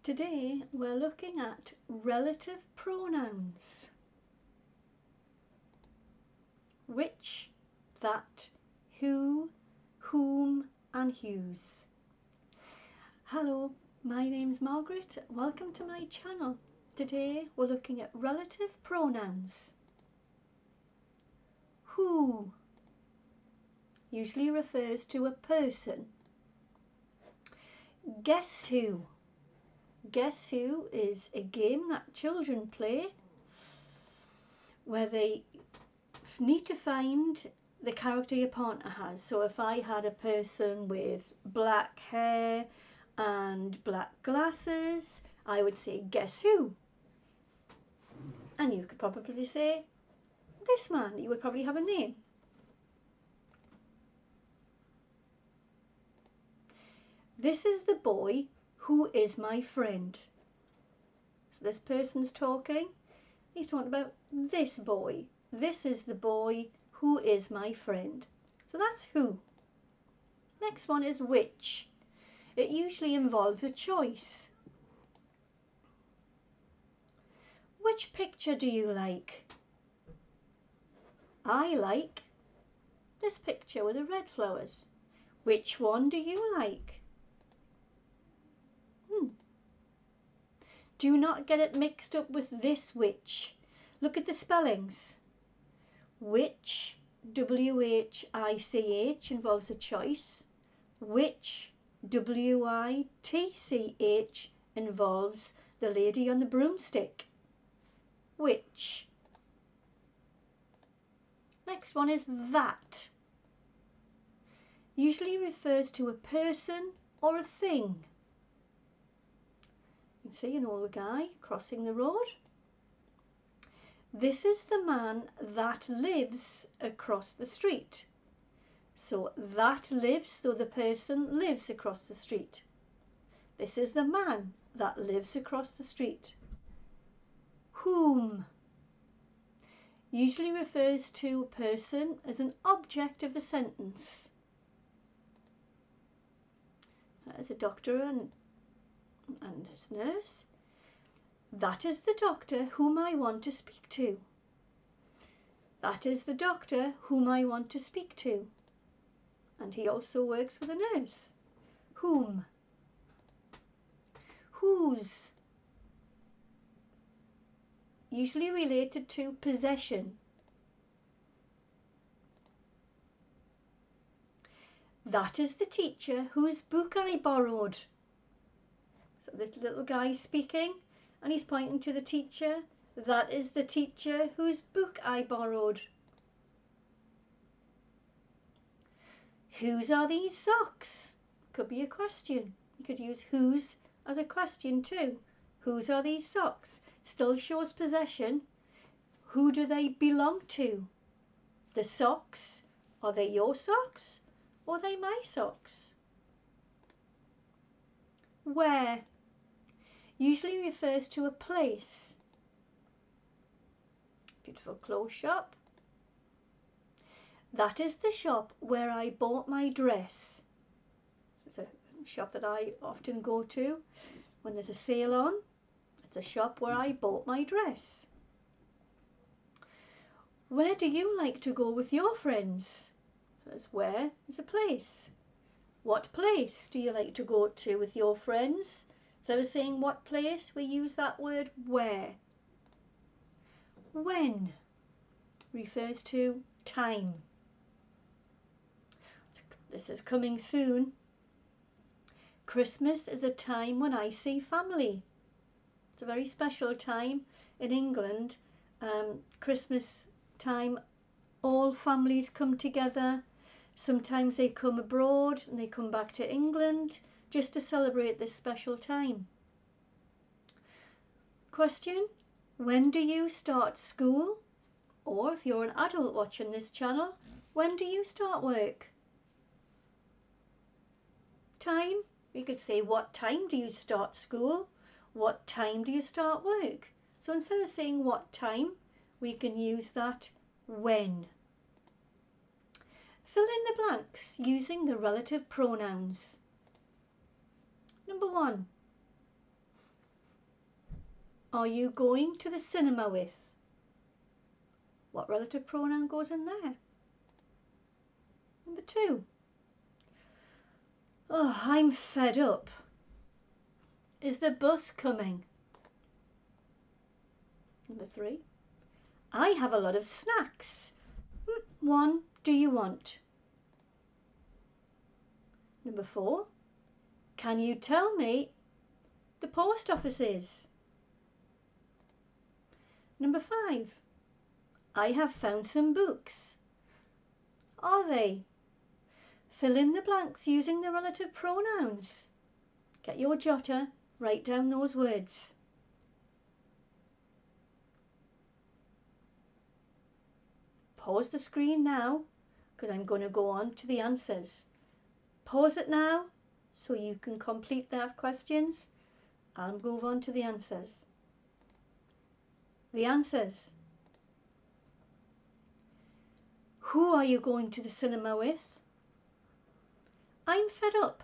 Today we're looking at relative pronouns. Which, that, who, whom and whose. Hello, my name's Margaret. Welcome to my channel. Today we're looking at relative pronouns. Who usually refers to a person. Guess who. Guess who is a game that children play where they need to find the character your partner has. So if I had a person with black hair and black glasses, I would say, guess who? And you could probably say, this man. You would probably have a name. This is the boy who is my friend. So this person's talking. He's talking about this boy. This is the boy who is my friend. So that's who. Next one is which. It usually involves a choice. Which picture do you like? I like this picture with the red flowers. Which one do you like? Do not get it mixed up with this which. Look at the spellings. Which, W-H-I-C-H, involves a choice. Which, W-I-T-C-H, involves the lady on the broomstick. Which. Next one is that. Usually refers to a person or a thing. You can see an old guy crossing the road. This is the man that lives across the street. So that lives, so the person lives across the street. This is the man that lives across the street. Whom usually refers to a person as an object of the sentence. As a doctor and his nurse. That is the doctor whom I want to speak to. That is the doctor whom I want to speak to. And he also works with a nurse. Whom. Whose. Usually related to possession. That is the teacher whose book I borrowed. So the little guy speaking and he's pointing to the teacher. That is the teacher whose book I borrowed. Whose are these socks? Could be a question. You could use whose as a question too. Whose are these socks? Still shows possession. Who do they belong to? The socks. Are they your socks? Or are they my socks? Where usually refers to a place. Beautiful clothes shop. That is the shop where I bought my dress. It's a shop that I often go to when there's a sale on. It's a shop where I bought my dress. Where do you like to go with your friends? That's where is a place. What place do you like to go to with your friends? Instead of saying what place, we use that word where. When refers to time. This is coming soon. Christmas is a time when I see family. It's a very special time in England. Christmas time, all families come together. Sometimes they come abroad and they come back to England just to celebrate this special time. Question: when do you start school? Or if you're an adult watching this channel, when do you start work? Time, we could say what time do you start school? What time do you start work? So instead of saying what time, we can use that when. Fill in the blanks using the relative pronouns. Number 1. are you going to the cinema with? What relative pronoun goes in there? Number 2. Oh, I'm fed up. Is the bus coming? Number 3. I have a lot of snacks. One do you want? Number 4. Can you tell me the post office is? Number 5. I have found some books. Are they? Fill in the blanks using the relative pronouns. Get your jotter, write down those words. Pause the screen now, because I'm going to go on to the answers. Pause it now so you can complete the questions. I'll move on to the answers. The answers. Who are you going to the cinema with? I'm fed up.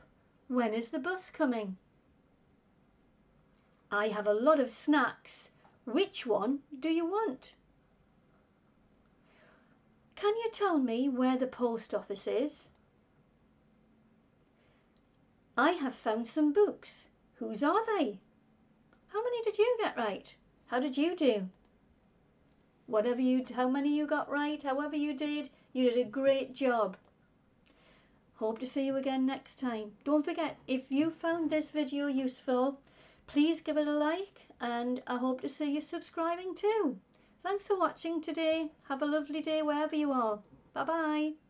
When is the bus coming? I have a lot of snacks. Which one do you want? Can you tell me where the post office is? I have found some books. Whose are they? How many did you get right? How did you do? How many you got right, however you did a great job. Hope to see you again next time. Don't forget, if you found this video useful, please give it a like, and I hope to see you subscribing too. Thanks for watching today. Have a lovely day wherever you are. Bye bye.